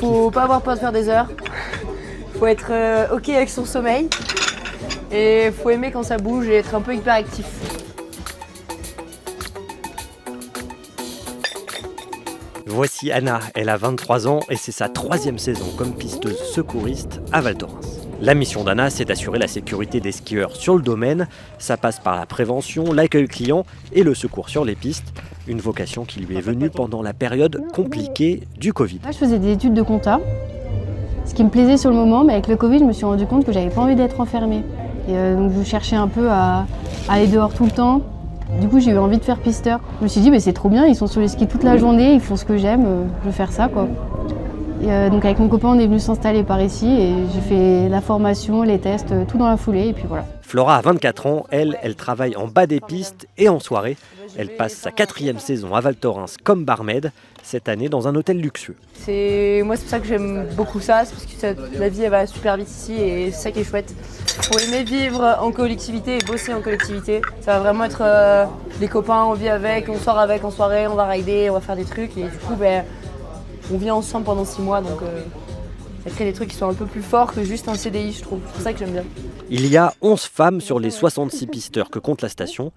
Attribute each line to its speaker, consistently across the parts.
Speaker 1: Faut pas avoir peur de faire des heures. Faut être ok avec son sommeil. Et faut aimer quand ça bouge et être un peu hyperactif.
Speaker 2: Voici Anna, elle a 23 ans et c'est sa 3e saison comme pisteuse secouriste à Val Thorens. La mission d'Anna, c'est d'assurer la sécurité des skieurs sur le domaine. Ça passe par la prévention, l'accueil client et le secours sur les pistes. Une vocation qui lui est venue pendant la période compliquée du Covid.
Speaker 3: Moi, je faisais des études de compta, ce qui me plaisait sur le moment, mais avec le Covid, je me suis rendu compte que j'avais pas envie d'être enfermée. Et donc je cherchais un peu à aller dehors tout le temps. Du coup, j'ai eu envie de faire pisteur. Je me suis dit, mais c'est trop bien, ils sont sur les skis toute la journée, ils font ce que j'aime, je vais faire ça, quoi. Et donc avec mon copain, on est venu s'installer par ici et j'ai fait la formation, les tests, tout dans la foulée et puis voilà.
Speaker 2: Flora a 24 ans, elle travaille en bas des pistes et en soirée. Elle passe sa 4e saison à Val Thorens comme barmaid, cette année dans un hôtel luxueux.
Speaker 1: Moi, c'est pour ça que j'aime beaucoup ça, c'est parce que la vie elle va super vite ici et c'est ça qui est chouette. Faut aimer vivre en collectivité et bosser en collectivité. Ça va vraiment être les copains, on vit avec, on sort avec en soirée, on va rider, on va faire des trucs et du coup, on vit ensemble pendant 6 mois, donc ça crée des trucs qui sont un peu plus forts que juste un CDI, je trouve. C'est pour ça que j'aime bien.
Speaker 2: Il y a 11 femmes sur les 66 pisteurs que compte la station.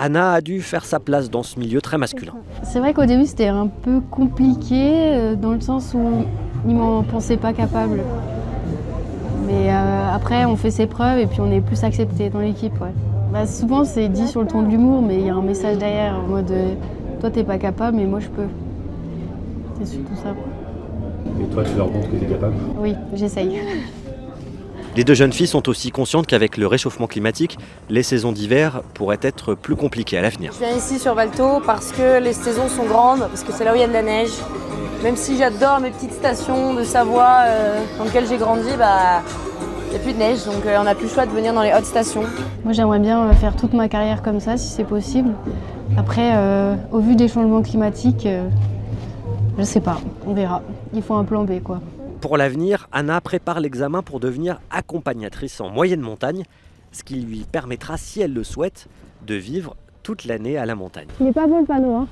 Speaker 2: Anna a dû faire sa place dans ce milieu très masculin.
Speaker 3: C'est vrai qu'au début, c'était un peu compliqué, dans le sens où ils m'en pensaient pas capable. Mais après, on fait ses preuves et puis on est plus accepté dans l'équipe. Ouais. Souvent, c'est dit sur le ton de l'humour, mais il y a un message derrière, en mode toi, t'es pas capable, mais moi, je peux. C'est surtout ça.
Speaker 4: Et toi, tu leur montres que tu es capable?
Speaker 3: Oui, j'essaye.
Speaker 2: Les 2 jeunes filles sont aussi conscientes qu'avec le réchauffement climatique, les saisons d'hiver pourraient être plus compliquées à l'avenir.
Speaker 1: Je viens ici sur Valto parce que les saisons sont grandes, parce que c'est là où il y a de la neige. Même si j'adore mes petites stations de Savoie dans lesquelles j'ai grandi, il n'y a plus de neige, donc on n'a plus le choix de venir dans les hautes stations.
Speaker 3: Moi, j'aimerais bien faire toute ma carrière comme ça, si c'est possible. Après, au vu des changements climatiques, je sais pas, on verra. Il faut un plan B, quoi.
Speaker 2: Pour l'avenir, Anna prépare l'examen pour devenir accompagnatrice en moyenne montagne, ce qui lui permettra, si elle le souhaite, de vivre toute l'année à la montagne.
Speaker 3: Il n'est pas beau le panneau, hein.